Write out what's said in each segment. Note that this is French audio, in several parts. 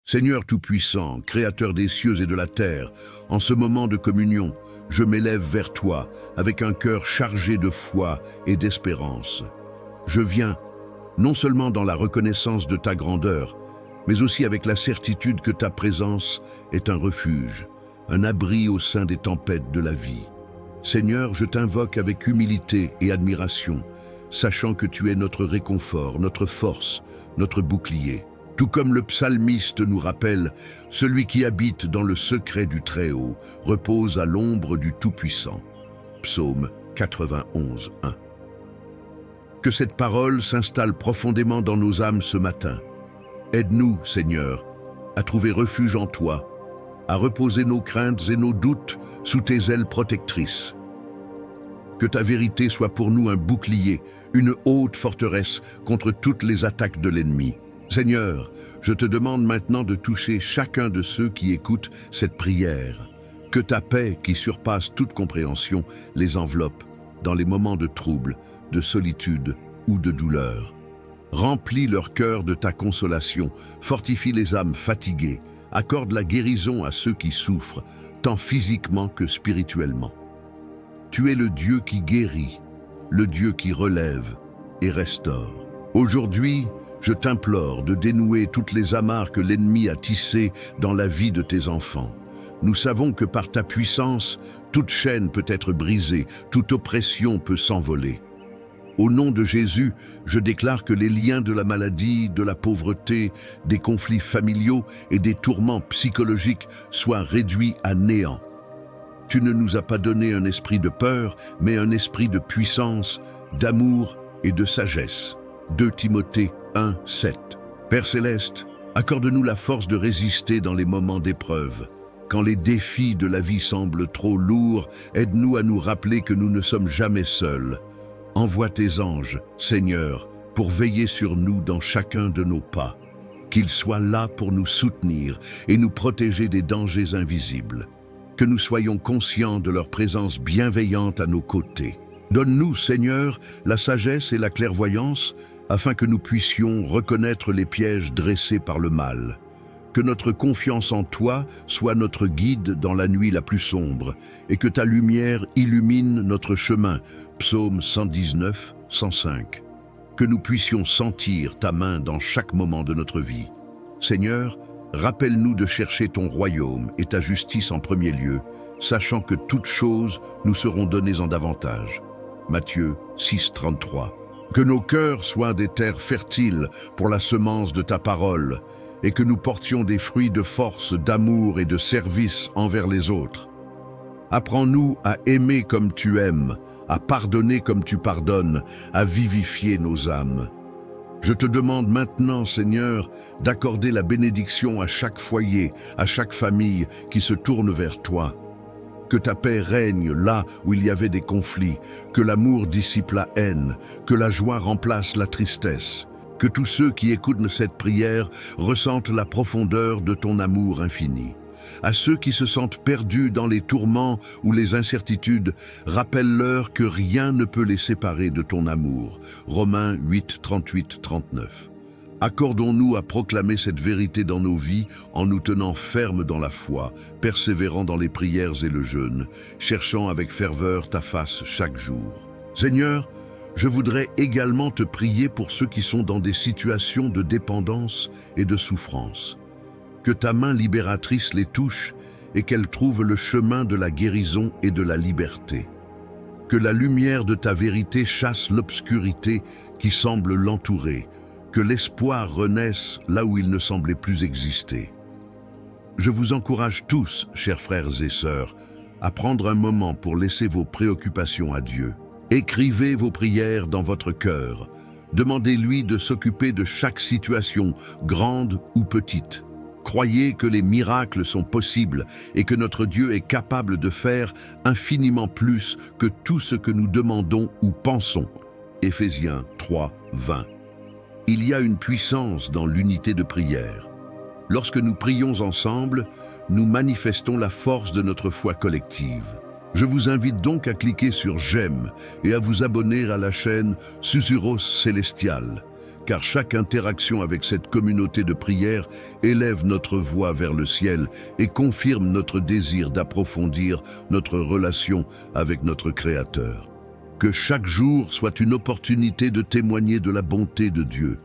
Seigneur Tout-Puissant, Créateur des cieux et de la terre, en ce moment de communion, je m'élève vers toi avec un cœur chargé de foi et d'espérance. Je viens, non seulement dans la reconnaissance de ta grandeur, mais aussi avec la certitude que ta présence est un refuge, un abri au sein des tempêtes de la vie. Seigneur, je t'invoque avec humilité et admiration, sachant que tu es notre réconfort, notre force, notre bouclier. Tout comme le psalmiste nous rappelle, celui qui habite dans le secret du Très-Haut repose à l'ombre du Tout-Puissant. Psaume 91, 1. Que cette parole s'installe profondément dans nos âmes ce matin. Aide-nous, Seigneur, à trouver refuge en toi, à reposer nos craintes et nos doutes sous tes ailes protectrices. Que ta vérité soit pour nous un bouclier, une haute forteresse contre toutes les attaques de l'ennemi. Seigneur, je te demande maintenant de toucher chacun de ceux qui écoutent cette prière. Que ta paix, qui surpasse toute compréhension, les enveloppe dans les moments de trouble, de solitude ou de douleur. Remplis leur cœur de ta consolation, fortifie les âmes fatiguées, accorde la guérison à ceux qui souffrent, tant physiquement que spirituellement. Tu es le Dieu qui guérit, le Dieu qui relève et restaure. Aujourd'hui, je t'implore de dénouer toutes les amarres que l'ennemi a tissées dans la vie de tes enfants. Nous savons que par ta puissance, toute chaîne peut être brisée, toute oppression peut s'envoler. Au nom de Jésus, je déclare que les liens de la maladie, de la pauvreté, des conflits familiaux et des tourments psychologiques soient réduits à néant. Tu ne nous as pas donné un esprit de peur, mais un esprit de puissance, d'amour et de sagesse. 2 Timothée 1, 7. Père Céleste, accorde-nous la force de résister dans les moments d'épreuve. Quand les défis de la vie semblent trop lourds, aide-nous à nous rappeler que nous ne sommes jamais seuls. Envoie tes anges, Seigneur, pour veiller sur nous dans chacun de nos pas. Qu'ils soient là pour nous soutenir et nous protéger des dangers invisibles. Que nous soyons conscients de leur présence bienveillante à nos côtés. Donne-nous, Seigneur, la sagesse et la clairvoyance, afin que nous puissions reconnaître les pièges dressés par le mal. Que notre confiance en toi soit notre guide dans la nuit la plus sombre, et que ta lumière illumine notre chemin. Psaume 119, 105. Que nous puissions sentir ta main dans chaque moment de notre vie. Seigneur, rappelle-nous de chercher ton royaume et ta justice en premier lieu, sachant que toutes choses nous seront données en davantage. Matthieu 6, 33. Que nos cœurs soient des terres fertiles pour la semence de ta parole, et que nous portions des fruits de force, d'amour et de service envers les autres. Apprends-nous à aimer comme tu aimes, à pardonner comme tu pardonnes, à vivifier nos âmes. Je te demande maintenant, Seigneur, d'accorder la bénédiction à chaque foyer, à chaque famille qui se tourne vers toi. Que ta paix règne là où il y avait des conflits, que l'amour dissipe la haine, que la joie remplace la tristesse. Que tous ceux qui écoutent cette prière ressentent la profondeur de ton amour infini. À ceux qui se sentent perdus dans les tourments ou les incertitudes, rappelle-leur que rien ne peut les séparer de ton amour. Romains 8, 38, 39. Accordons-nous à proclamer cette vérité dans nos vies en nous tenant fermes dans la foi, persévérant dans les prières et le jeûne, cherchant avec ferveur ta face chaque jour. Seigneur, je voudrais également te prier pour ceux qui sont dans des situations de dépendance et de souffrance. Que ta main libératrice les touche et qu'elles trouvent le chemin de la guérison et de la liberté. Que la lumière de ta vérité chasse l'obscurité qui semble l'entourer, que l'espoir renaisse là où il ne semblait plus exister. Je vous encourage tous, chers frères et sœurs, à prendre un moment pour laisser vos préoccupations à Dieu. Écrivez vos prières dans votre cœur. Demandez-lui de s'occuper de chaque situation, grande ou petite. Croyez que les miracles sont possibles et que notre Dieu est capable de faire infiniment plus que tout ce que nous demandons ou pensons. Éphésiens 3, 20. Il y a une puissance dans l'unité de prière. Lorsque nous prions ensemble, nous manifestons la force de notre foi collective. Je vous invite donc à cliquer sur j'aime et à vous abonner à la chaîne Susurros Célestial. car chaque interaction avec cette communauté de prière élève notre voix vers le ciel et confirme notre désir d'approfondir notre relation avec notre Créateur. Que chaque jour soit une opportunité de témoigner de la bonté de Dieu.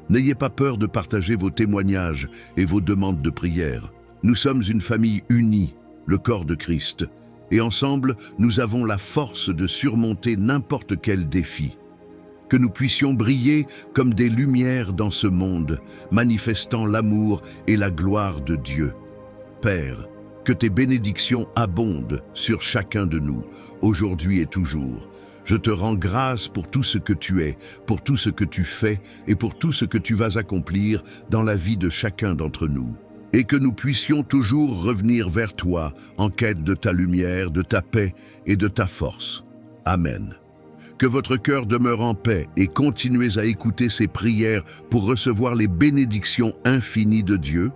N'ayez pas peur de partager vos témoignages et vos demandes de prière. Nous sommes une famille unie, le corps de Christ, et ensemble, nous avons la force de surmonter n'importe quel défi. Que nous puissions briller comme des lumières dans ce monde, manifestant l'amour et la gloire de Dieu. Père, que tes bénédictions abondent sur chacun de nous, aujourd'hui et toujours. Je te rends grâce pour tout ce que tu es, pour tout ce que tu fais et pour tout ce que tu vas accomplir dans la vie de chacun d'entre nous. Et que nous puissions toujours revenir vers toi en quête de ta lumière, de ta paix et de ta force. Amen. Que votre cœur demeure en paix et continuez à écouter ces prières pour recevoir les bénédictions infinies de Dieu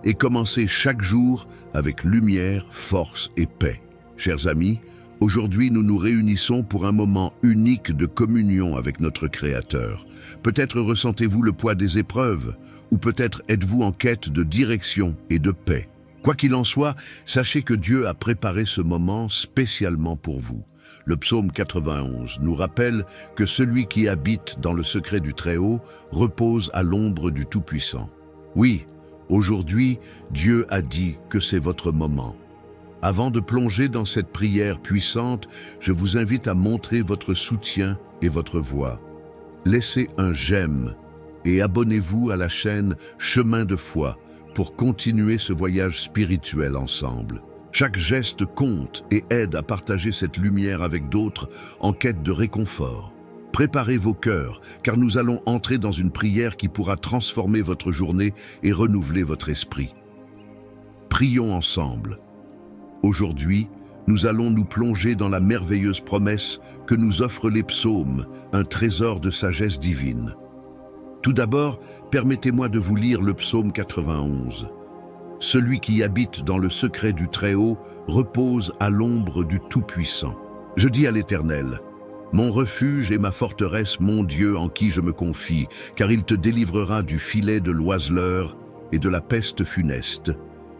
et commencer chaque jour avec lumière, force et paix. Chers amis, aujourd'hui nous nous réunissons pour un moment unique de communion avec notre Créateur. Peut-être ressentez-vous le poids des épreuves, ou peut-être êtes-vous en quête de direction et de paix. Quoi qu'il en soit, sachez que Dieu a préparé ce moment spécialement pour vous. Le psaume 91 nous rappelle que celui qui habite dans le secret du Très-Haut repose à l'ombre du Tout-Puissant. Oui, aujourd'hui, Dieu a dit que c'est votre moment. Avant de plonger dans cette prière puissante, je vous invite à montrer votre soutien et votre voix. Laissez un j'aime et abonnez-vous à la chaîne Chemin de foi pour continuer ce voyage spirituel ensemble. Chaque geste compte et aide à partager cette lumière avec d'autres en quête de réconfort. Préparez vos cœurs, car nous allons entrer dans une prière qui pourra transformer votre journée et renouveler votre esprit. Prions ensemble. Aujourd'hui, nous allons nous plonger dans la merveilleuse promesse que nous offrent les psaumes, un trésor de sagesse divine. Tout d'abord, permettez-moi de vous lire le psaume 91. Celui qui habite dans le secret du Très-Haut repose à l'ombre du Tout-Puissant. Je dis à l'Éternel, mon refuge et ma forteresse, mon Dieu en qui je me confie, car il te délivrera du filet de l'oiseleur et de la peste funeste.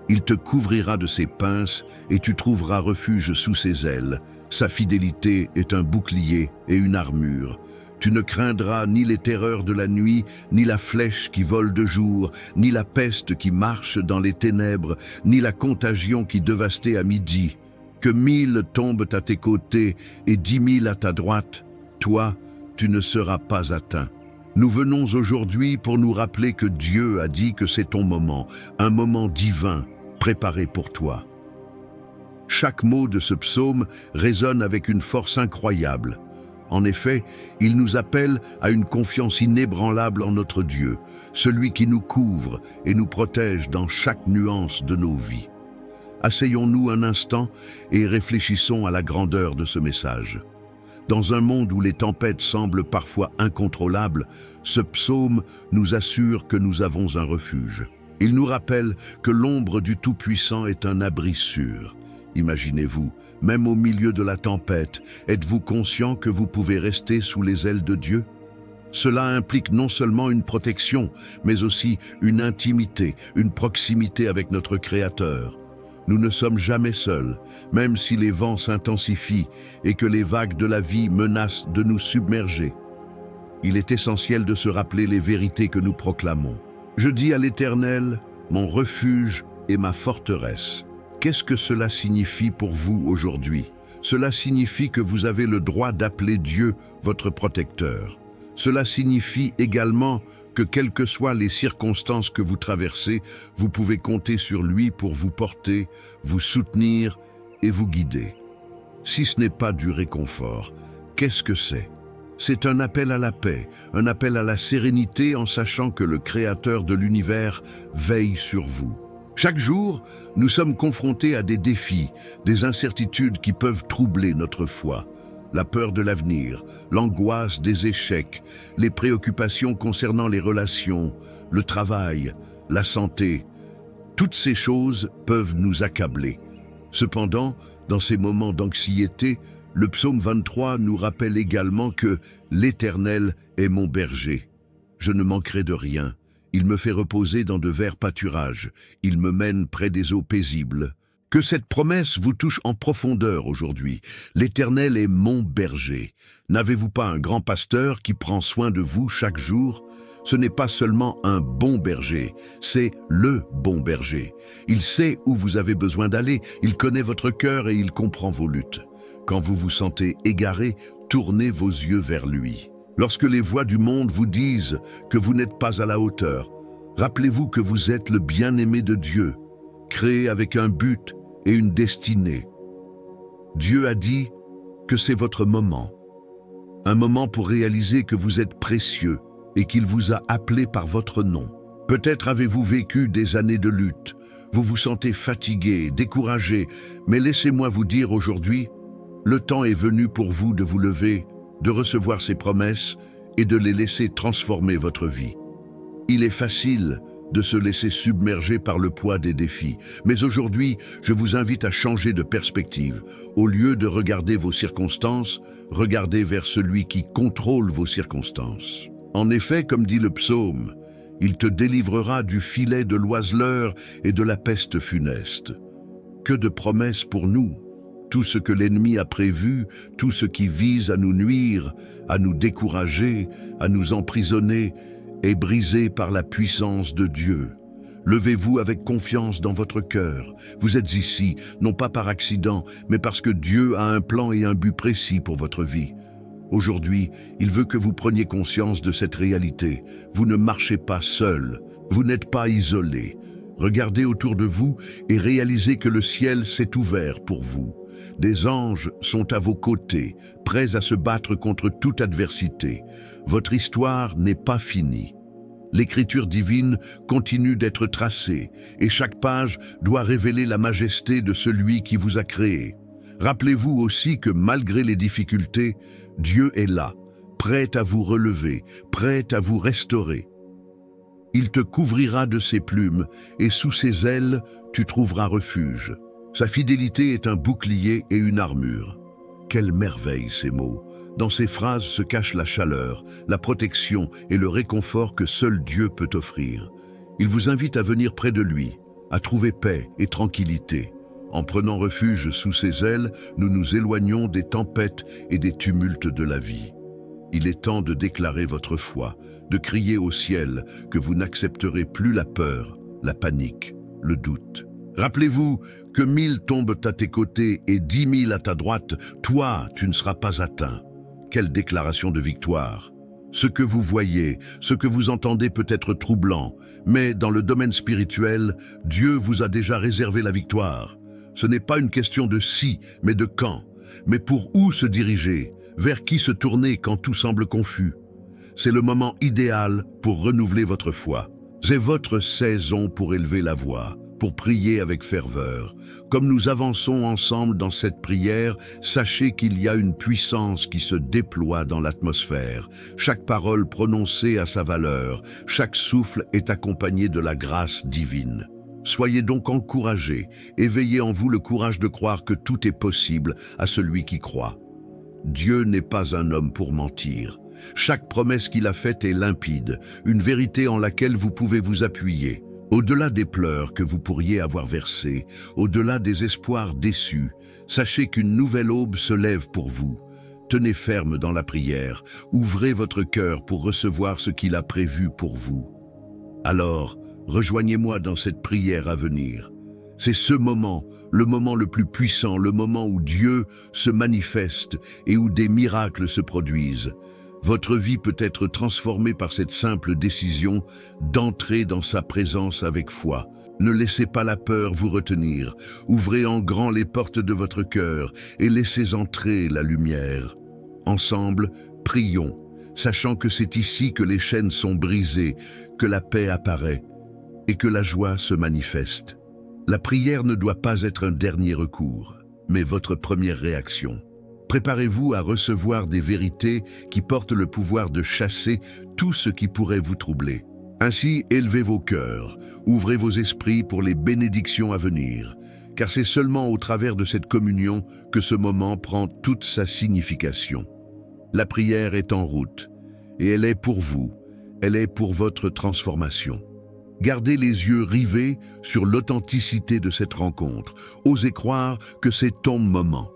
Il te couvrira de ses pinces et tu trouveras refuge sous ses ailes. Sa fidélité est un bouclier et une armure. Tu ne craindras ni les terreurs de la nuit, ni la flèche qui vole de jour, ni la peste qui marche dans les ténèbres, ni la contagion qui dévastait à midi. Que 1000 tombent à tes côtés et 10 000 à ta droite, toi, tu ne seras pas atteint. Nous venons aujourd'hui pour nous rappeler que Dieu a dit que c'est ton moment, un moment divin, préparé pour toi. Chaque mot de ce psaume résonne avec une force incroyable. En effet, il nous appelle à une confiance inébranlable en notre Dieu, celui qui nous couvre et nous protège dans chaque nuance de nos vies. Asseyons-nous un instant et réfléchissons à la grandeur de ce message. Dans un monde où les tempêtes semblent parfois incontrôlables, ce psaume nous assure que nous avons un refuge. Il nous rappelle que l'ombre du Tout-Puissant est un abri sûr. Imaginez-vous, même au milieu de la tempête, êtes-vous conscient que vous pouvez rester sous les ailes de Dieu? Cela implique non seulement une protection, mais aussi une intimité, une proximité avec notre Créateur. Nous ne sommes jamais seuls, même si les vents s'intensifient et que les vagues de la vie menacent de nous submerger. Il est essentiel de se rappeler les vérités que nous proclamons. Je dis à l'Éternel, mon refuge et ma forteresse. Qu'est-ce que cela signifie pour vous aujourd'hui? Cela signifie que vous avez le droit d'appeler Dieu votre protecteur. Cela signifie également que quelles que soient les circonstances que vous traversez, vous pouvez compter sur lui pour vous porter, vous soutenir et vous guider. Si ce n'est pas du réconfort, qu'est-ce que c'est? C'est un appel à la paix, un appel à la sérénité en sachant que le Créateur de l'univers veille sur vous. Chaque jour, nous sommes confrontés à des défis, des incertitudes qui peuvent troubler notre foi. La peur de l'avenir, l'angoisse des échecs, les préoccupations concernant les relations, le travail, la santé. Toutes ces choses peuvent nous accabler. Cependant, dans ces moments d'anxiété, le psaume 23 nous rappelle également que « l'Éternel est mon berger ». Je ne manquerai de rien. Il me fait reposer dans de verts pâturages. Il me mène près des eaux paisibles. Que cette promesse vous touche en profondeur aujourd'hui. L'Éternel est mon berger. N'avez-vous pas un grand pasteur qui prend soin de vous chaque jour ? Ce n'est pas seulement un bon berger, c'est le bon berger. Il sait où vous avez besoin d'aller, il connaît votre cœur et il comprend vos luttes. Quand vous vous sentez égaré, tournez vos yeux vers lui. Lorsque les voix du monde vous disent que vous n'êtes pas à la hauteur, rappelez-vous que vous êtes le bien-aimé de Dieu, créé avec un but et une destinée. Dieu a dit que c'est votre moment. Un moment pour réaliser que vous êtes précieux et qu'il vous a appelé par votre nom. Peut-être avez-vous vécu des années de lutte. Vous vous sentez fatigué, découragé, mais laissez-moi vous dire aujourd'hui, le temps est venu pour vous de vous lever, de recevoir ses promesses et de les laisser transformer votre vie. Il est facile de se laisser submerger par le poids des défis. Mais aujourd'hui, je vous invite à changer de perspective. Au lieu de regarder vos circonstances, regardez vers celui qui contrôle vos circonstances. En effet, comme dit le psaume, « Il te délivrera du filet de l'oiseleur et de la peste funeste. » Que de promesses pour nous! Tout ce que l'ennemi a prévu, tout ce qui vise à nous nuire, à nous décourager, à nous emprisonner, est brisé par la puissance de Dieu. Levez-vous avec confiance dans votre cœur. Vous êtes ici, non pas par accident, mais parce que Dieu a un plan et un but précis pour votre vie. Aujourd'hui, il veut que vous preniez conscience de cette réalité. Vous ne marchez pas seul, vous n'êtes pas isolé. Regardez autour de vous et réalisez que le ciel s'est ouvert pour vous. Des anges sont à vos côtés, prêts à se battre contre toute adversité. Votre histoire n'est pas finie. L'écriture divine continue d'être tracée et chaque page doit révéler la majesté de celui qui vous a créé. Rappelez-vous aussi que malgré les difficultés, Dieu est là, prêt à vous relever, prêt à vous restaurer. Il te couvrira de ses plumes et sous ses ailes, tu trouveras refuge. Sa fidélité est un bouclier et une armure. Quelle merveille ces mots! Dans ces phrases se cache la chaleur, la protection et le réconfort que seul Dieu peut offrir. Il vous invite à venir près de lui, à trouver paix et tranquillité. En prenant refuge sous ses ailes, nous nous éloignons des tempêtes et des tumultes de la vie. Il est temps de déclarer votre foi, de crier au ciel que vous n'accepterez plus la peur, la panique, le doute. Rappelez-vous que 1000 tombent à tes côtés et 10 000 à ta droite, toi, tu ne seras pas atteint. Quelle déclaration de victoire! Ce que vous voyez, ce que vous entendez peut être troublant, mais dans le domaine spirituel, Dieu vous a déjà réservé la victoire. Ce n'est pas une question de si, mais de quand. Mais pour où se diriger? Vers qui se tourner quand tout semble confus? C'est le moment idéal pour renouveler votre foi. C'est votre saison pour élever la voix, pour prier avec ferveur. Comme nous avançons ensemble dans cette prière, sachez qu'il y a une puissance qui se déploie dans l'atmosphère. Chaque parole prononcée a sa valeur, chaque souffle est accompagné de la grâce divine. Soyez donc encouragés, éveillez en vous le courage de croire que tout est possible à celui qui croit. Dieu n'est pas un homme pour mentir. Chaque promesse qu'il a faite est limpide, une vérité en laquelle vous pouvez vous appuyer. Au-delà des pleurs que vous pourriez avoir versés, au-delà des espoirs déçus, sachez qu'une nouvelle aube se lève pour vous. Tenez ferme dans la prière, ouvrez votre cœur pour recevoir ce qu'il a prévu pour vous. Alors, rejoignez-moi dans cette prière à venir. C'est ce moment, le moment le plus puissant, le moment où Dieu se manifeste et où des miracles se produisent. Votre vie peut être transformée par cette simple décision d'entrer dans sa présence avec foi. Ne laissez pas la peur vous retenir. Ouvrez en grand les portes de votre cœur et laissez entrer la lumière. Ensemble, prions, sachant que c'est ici que les chaînes sont brisées, que la paix apparaît et que la joie se manifeste. La prière ne doit pas être un dernier recours, mais votre première réaction. Préparez-vous à recevoir des vérités qui portent le pouvoir de chasser tout ce qui pourrait vous troubler. Ainsi, élevez vos cœurs, ouvrez vos esprits pour les bénédictions à venir, car c'est seulement au travers de cette communion que ce moment prend toute sa signification. La prière est en route, et elle est pour vous. Elle est pour votre transformation. Gardez les yeux rivés sur l'authenticité de cette rencontre. Osez croire que c'est ton moment.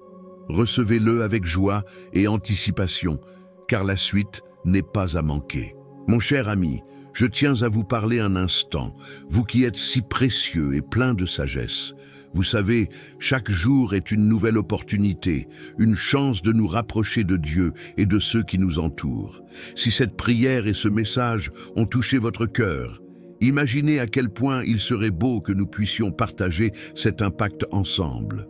Recevez-le avec joie et anticipation, car la suite n'est pas à manquer. Mon cher ami, je tiens à vous parler un instant, vous qui êtes si précieux et plein de sagesse. Vous savez, chaque jour est une nouvelle opportunité, une chance de nous rapprocher de Dieu et de ceux qui nous entourent. Si cette prière et ce message ont touché votre cœur, imaginez à quel point il serait beau que nous puissions partager cet impact ensemble.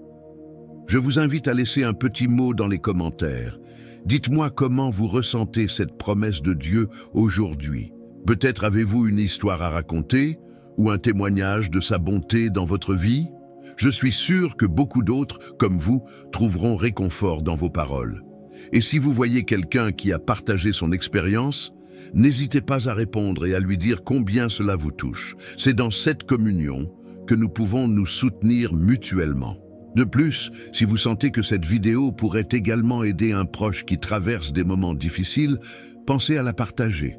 Je vous invite à laisser un petit mot dans les commentaires. Dites-moi comment vous ressentez cette promesse de Dieu aujourd'hui. Peut-être avez-vous une histoire à raconter ou un témoignage de sa bonté dans votre vie? Je suis sûr que beaucoup d'autres, comme vous, trouveront réconfort dans vos paroles. Et si vous voyez quelqu'un qui a partagé son expérience, n'hésitez pas à répondre et à lui dire combien cela vous touche. C'est dans cette communion que nous pouvons nous soutenir mutuellement. De plus, si vous sentez que cette vidéo pourrait également aider un proche qui traverse des moments difficiles, pensez à la partager.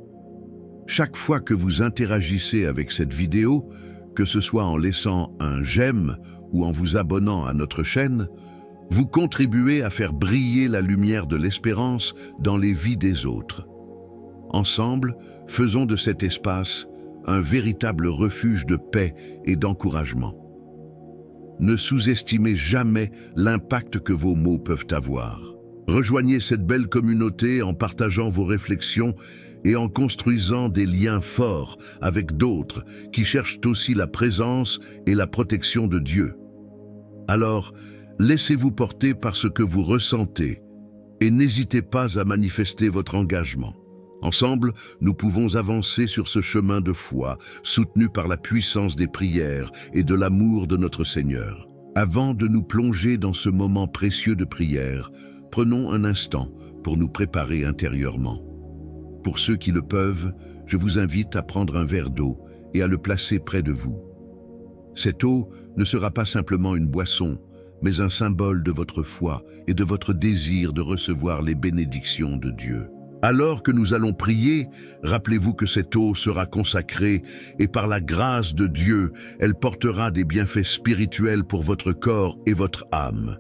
Chaque fois que vous interagissez avec cette vidéo, que ce soit en laissant un j'aime ou en vous abonnant à notre chaîne, vous contribuez à faire briller la lumière de l'espérance dans les vies des autres. Ensemble, faisons de cet espace un véritable refuge de paix et d'encouragement. Ne sous-estimez jamais l'impact que vos mots peuvent avoir. Rejoignez cette belle communauté en partageant vos réflexions et en construisant des liens forts avec d'autres qui cherchent aussi la présence et la protection de Dieu. Alors, laissez-vous porter par ce que vous ressentez et n'hésitez pas à manifester votre engagement. Ensemble, nous pouvons avancer sur ce chemin de foi, soutenu par la puissance des prières et de l'amour de notre Seigneur. Avant de nous plonger dans ce moment précieux de prière, prenons un instant pour nous préparer intérieurement. Pour ceux qui le peuvent, je vous invite à prendre un verre d'eau et à le placer près de vous. Cette eau ne sera pas simplement une boisson, mais un symbole de votre foi et de votre désir de recevoir les bénédictions de Dieu. Alors que nous allons prier, rappelez-vous que cette eau sera consacrée et par la grâce de Dieu, elle portera des bienfaits spirituels pour votre corps et votre âme.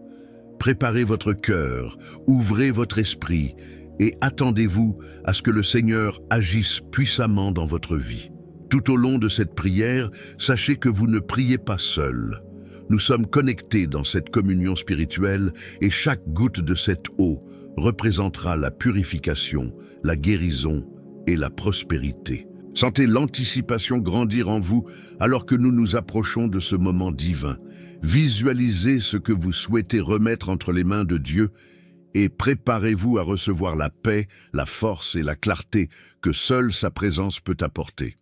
Préparez votre cœur, ouvrez votre esprit et attendez-vous à ce que le Seigneur agisse puissamment dans votre vie. Tout au long de cette prière, sachez que vous ne priez pas seul. Nous sommes connectés dans cette communion spirituelle et chaque goutte de cette eau représentera la purification, la guérison et la prospérité. Sentez l'anticipation grandir en vous alors que nous nous approchons de ce moment divin. Visualisez ce que vous souhaitez remettre entre les mains de Dieu et préparez-vous à recevoir la paix, la force et la clarté que seule sa présence peut apporter.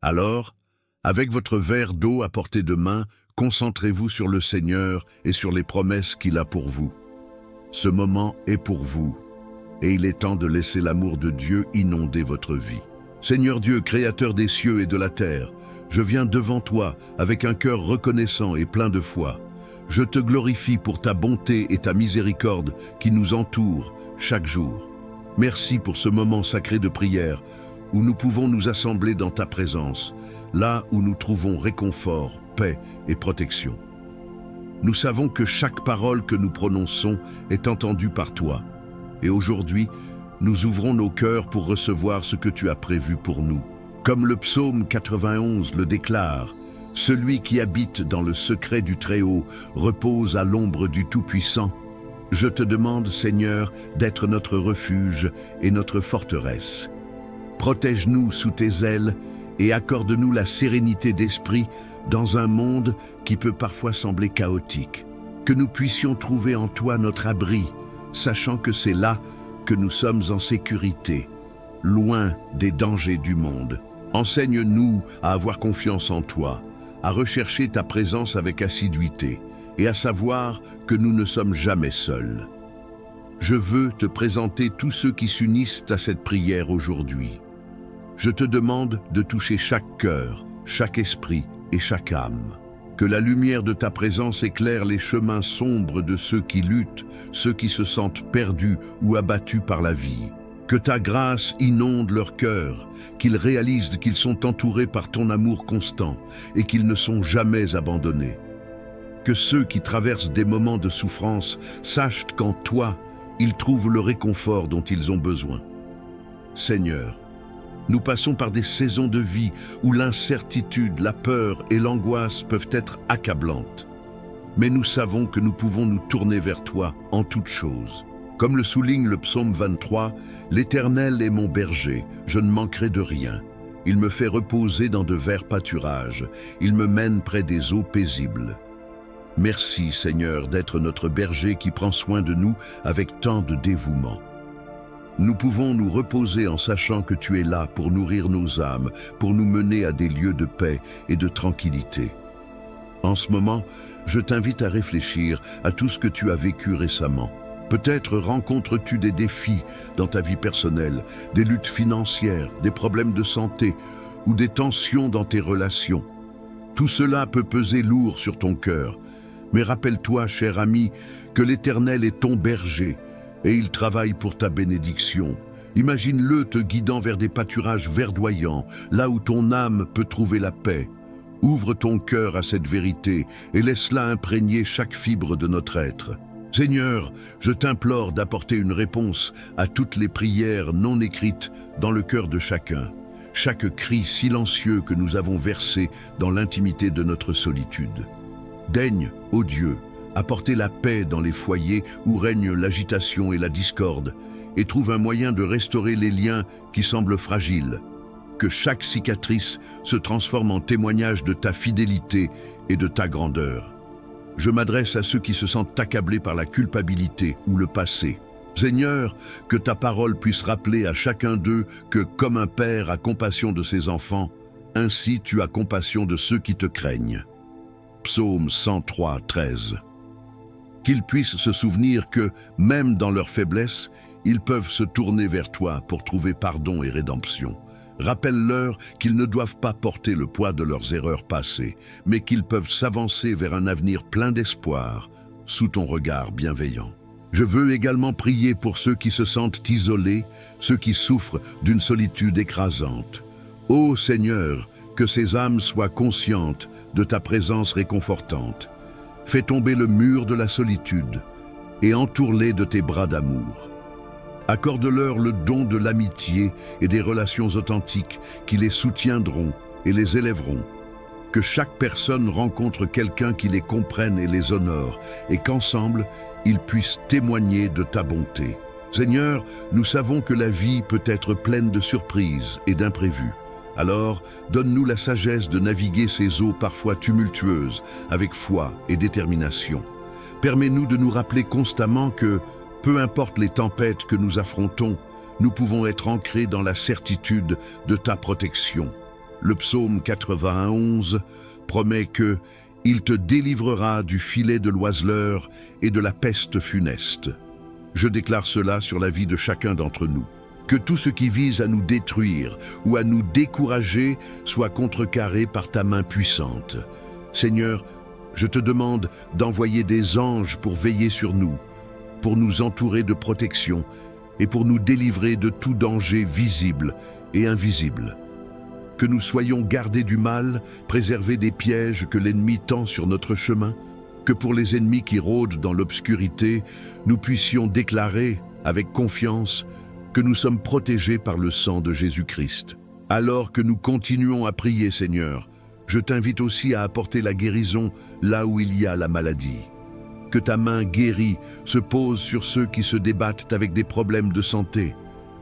Alors, avec votre verre d'eau à portée de main, concentrez-vous sur le Seigneur et sur les promesses qu'il a pour vous. Ce moment est pour vous, et il est temps de laisser l'amour de Dieu inonder votre vie. Seigneur Dieu, Créateur des cieux et de la terre, je viens devant toi avec un cœur reconnaissant et plein de foi. Je te glorifie pour ta bonté et ta miséricorde qui nous entourent chaque jour. Merci pour ce moment sacré de prière où nous pouvons nous assembler dans ta présence, là où nous trouvons réconfort, paix et protection. Nous savons que chaque parole que nous prononçons est entendue par toi. Et aujourd'hui, nous ouvrons nos cœurs pour recevoir ce que tu as prévu pour nous. Comme le psaume 91 le déclare, « Celui qui habite dans le secret du Très-Haut repose à l'ombre du Tout-Puissant. » Je te demande, Seigneur, d'être notre refuge et notre forteresse. Protège-nous sous tes ailes et accorde-nous la sérénité d'esprit dans un monde qui peut parfois sembler chaotique. Que nous puissions trouver en toi notre abri, sachant que c'est là que nous sommes en sécurité, loin des dangers du monde. Enseigne-nous à avoir confiance en toi, à rechercher ta présence avec assiduité et à savoir que nous ne sommes jamais seuls. Je veux te présenter tous ceux qui s'unissent à cette prière aujourd'hui. Je te demande de toucher chaque cœur, chaque esprit et chaque âme. Que la lumière de ta présence éclaire les chemins sombres de ceux qui luttent, ceux qui se sentent perdus ou abattus par la vie. Que ta grâce inonde leur cœur, qu'ils réalisent qu'ils sont entourés par ton amour constant et qu'ils ne sont jamais abandonnés. Que ceux qui traversent des moments de souffrance sachent qu'en toi, ils trouvent le réconfort dont ils ont besoin. Seigneur, nous passons par des saisons de vie où l'incertitude, la peur et l'angoisse peuvent être accablantes. Mais nous savons que nous pouvons nous tourner vers toi en toutes choses. Comme le souligne le psaume 23, « L'Éternel est mon berger, je ne manquerai de rien. Il me fait reposer dans de verts pâturages, il me mène près des eaux paisibles. » Merci Seigneur d'être notre berger qui prend soin de nous avec tant de dévouement. Nous pouvons nous reposer en sachant que tu es là pour nourrir nos âmes, pour nous mener à des lieux de paix et de tranquillité. En ce moment, je t'invite à réfléchir à tout ce que tu as vécu récemment. Peut-être rencontres-tu des défis dans ta vie personnelle, des luttes financières, des problèmes de santé ou des tensions dans tes relations. Tout cela peut peser lourd sur ton cœur. Mais rappelle-toi, cher ami, que l'Éternel est ton berger et il travaille pour ta bénédiction. Imagine-le te guidant vers des pâturages verdoyants, là où ton âme peut trouver la paix. Ouvre ton cœur à cette vérité et laisse-la imprégner chaque fibre de notre être. Seigneur, je t'implore d'apporter une réponse à toutes les prières non écrites dans le cœur de chacun, chaque cri silencieux que nous avons versé dans l'intimité de notre solitude. Daigne, ô Dieu, apporter la paix dans les foyers où règne l'agitation et la discorde, et trouve un moyen de restaurer les liens qui semblent fragiles. Que chaque cicatrice se transforme en témoignage de ta fidélité et de ta grandeur. Je m'adresse à ceux qui se sentent accablés par la culpabilité ou le passé. Seigneur, que ta parole puisse rappeler à chacun d'eux que, comme un père a compassion de ses enfants, ainsi tu as compassion de ceux qui te craignent. Psaume 103, 13. Qu'ils puissent se souvenir que, même dans leur faiblesse, ils peuvent se tourner vers toi pour trouver pardon et rédemption. Rappelle-leur qu'ils ne doivent pas porter le poids de leurs erreurs passées, mais qu'ils peuvent s'avancer vers un avenir plein d'espoir, sous ton regard bienveillant. Je veux également prier pour ceux qui se sentent isolés, ceux qui souffrent d'une solitude écrasante. Ô Seigneur, que ces âmes soient conscientes de ta présence réconfortante. Fais tomber le mur de la solitude et entoure-les de tes bras d'amour. Accorde-leur le don de l'amitié et des relations authentiques qui les soutiendront et les élèveront. Que chaque personne rencontre quelqu'un qui les comprenne et les honore, et qu'ensemble, ils puissent témoigner de ta bonté. Seigneur, nous savons que la vie peut être pleine de surprises et d'imprévus. Alors, donne-nous la sagesse de naviguer ces eaux parfois tumultueuses avec foi et détermination. Permets-nous de nous rappeler constamment que, peu importe les tempêtes que nous affrontons, nous pouvons être ancrés dans la certitude de ta protection. Le psaume 91 promet que « Il te délivrera du filet de l'oiseleur et de la peste funeste ». Je déclare cela sur la vie de chacun d'entre nous. Que tout ce qui vise à nous détruire ou à nous décourager soit contrecarré par ta main puissante. Seigneur, je te demande d'envoyer des anges pour veiller sur nous, pour nous entourer de protection et pour nous délivrer de tout danger visible et invisible. Que nous soyons gardés du mal, préservés des pièges que l'ennemi tend sur notre chemin, que pour les ennemis qui rôdent dans l'obscurité, nous puissions déclarer avec confiance que nous sommes protégés par le sang de Jésus-Christ. Alors que nous continuons à prier, Seigneur, je t'invite aussi à apporter la guérison là où il y a la maladie. Que ta main guérie se pose sur ceux qui se débattent avec des problèmes de santé,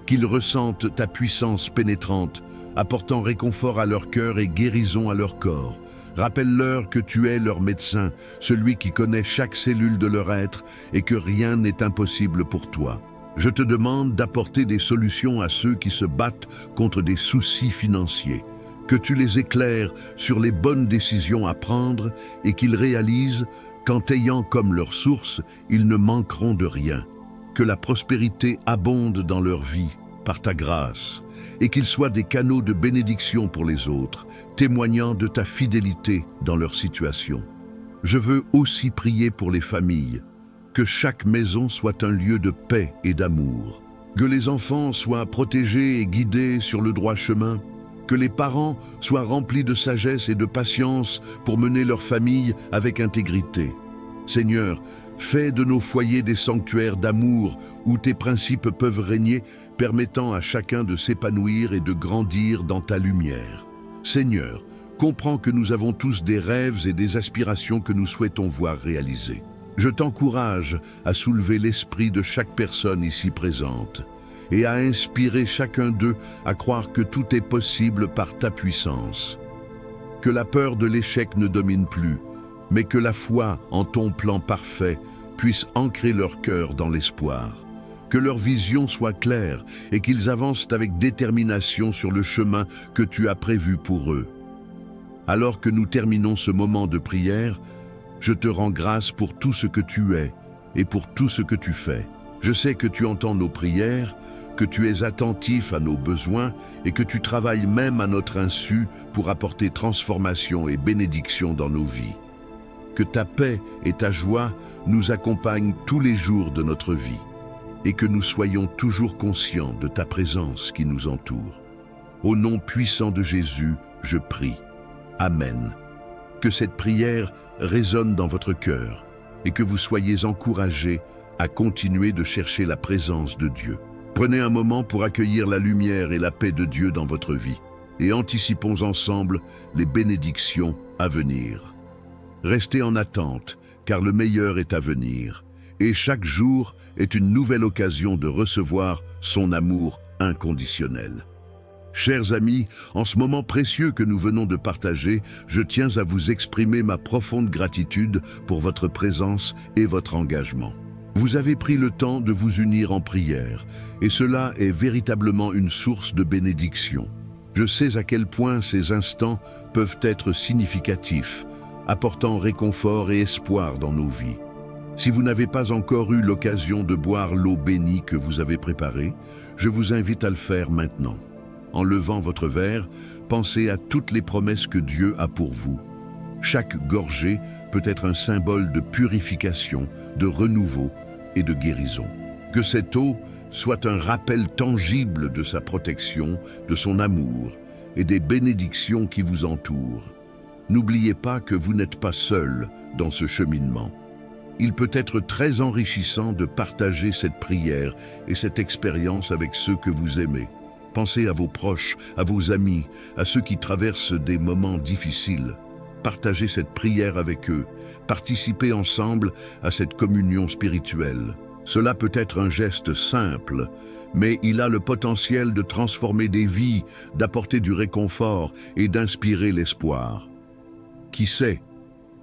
qu'ils ressentent ta puissance pénétrante, apportant réconfort à leur cœur et guérison à leur corps. Rappelle-leur que tu es leur médecin, celui qui connaît chaque cellule de leur être et que rien n'est impossible pour toi. Je te demande d'apporter des solutions à ceux qui se battent contre des soucis financiers. Que tu les éclaires sur les bonnes décisions à prendre et qu'ils réalisent qu'en t'ayant comme leur source, ils ne manqueront de rien. Que la prospérité abonde dans leur vie par ta grâce et qu'ils soient des canaux de bénédiction pour les autres, témoignant de ta fidélité dans leur situation. Je veux aussi prier pour les familles, que chaque maison soit un lieu de paix et d'amour. Que les enfants soient protégés et guidés sur le droit chemin. Que les parents soient remplis de sagesse et de patience pour mener leur famille avec intégrité. Seigneur, fais de nos foyers des sanctuaires d'amour où tes principes peuvent régner, permettant à chacun de s'épanouir et de grandir dans ta lumière. Seigneur, comprends que nous avons tous des rêves et des aspirations que nous souhaitons voir réalisées. Je t'encourage à soulever l'esprit de chaque personne ici présente et à inspirer chacun d'eux à croire que tout est possible par ta puissance. Que la peur de l'échec ne domine plus, mais que la foi en ton plan parfait puisse ancrer leur cœur dans l'espoir. Que leur vision soit claire et qu'ils avancent avec détermination sur le chemin que tu as prévu pour eux. Alors que nous terminons ce moment de prière, je te rends grâce pour tout ce que tu es et pour tout ce que tu fais. Je sais que tu entends nos prières, que tu es attentif à nos besoins et que tu travailles même à notre insu pour apporter transformation et bénédiction dans nos vies. Que ta paix et ta joie nous accompagnent tous les jours de notre vie et que nous soyons toujours conscients de ta présence qui nous entoure. Au nom puissant de Jésus, je prie. Amen. Que cette prière résonne dans votre cœur et que vous soyez encouragés à continuer de chercher la présence de Dieu. Prenez un moment pour accueillir la lumière et la paix de Dieu dans votre vie et anticipons ensemble les bénédictions à venir. Restez en attente, car le meilleur est à venir, et chaque jour est une nouvelle occasion de recevoir son amour inconditionnel. Chers amis, en ce moment précieux que nous venons de partager, je tiens à vous exprimer ma profonde gratitude pour votre présence et votre engagement. Vous avez pris le temps de vous unir en prière, et cela est véritablement une source de bénédiction. Je sais à quel point ces instants peuvent être significatifs, apportant réconfort et espoir dans nos vies. Si vous n'avez pas encore eu l'occasion de boire l'eau bénie que vous avez préparée, je vous invite à le faire maintenant. En levant votre verre, pensez à toutes les promesses que Dieu a pour vous. Chaque gorgée peut être un symbole de purification, de renouveau et de guérison. Que cette eau soit un rappel tangible de sa protection, de son amour et des bénédictions qui vous entourent. N'oubliez pas que vous n'êtes pas seul dans ce cheminement. Il peut être très enrichissant de partager cette prière et cette expérience avec ceux que vous aimez. Pensez à vos proches, à vos amis, à ceux qui traversent des moments difficiles. Partagez cette prière avec eux. Participez ensemble à cette communion spirituelle. Cela peut être un geste simple, mais il a le potentiel de transformer des vies, d'apporter du réconfort et d'inspirer l'espoir. Qui sait,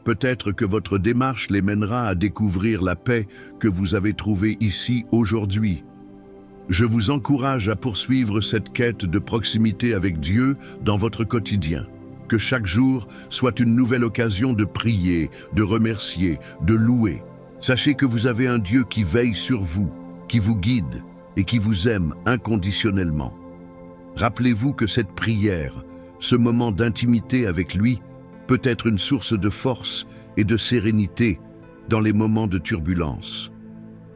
peut-être que votre démarche les mènera à découvrir la paix que vous avez trouvée ici aujourd'hui. Je vous encourage à poursuivre cette quête de proximité avec Dieu dans votre quotidien. Que chaque jour soit une nouvelle occasion de prier, de remercier, de louer. Sachez que vous avez un Dieu qui veille sur vous, qui vous guide et qui vous aime inconditionnellement. Rappelez-vous que cette prière, ce moment d'intimité avec lui, peut être une source de force et de sérénité dans les moments de turbulence.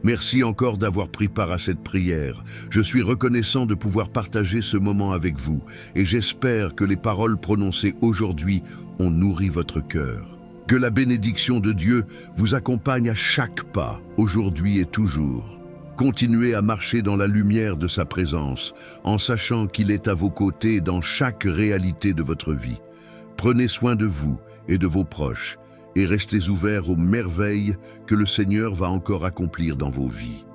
Merci encore d'avoir pris part à cette prière. Je suis reconnaissant de pouvoir partager ce moment avec vous et j'espère que les paroles prononcées aujourd'hui ont nourri votre cœur. Que la bénédiction de Dieu vous accompagne à chaque pas, aujourd'hui et toujours. Continuez à marcher dans la lumière de sa présence, en sachant qu'il est à vos côtés dans chaque réalité de votre vie. Prenez soin de vous et de vos proches, et restez ouverts aux merveilles que le Seigneur va encore accomplir dans vos vies.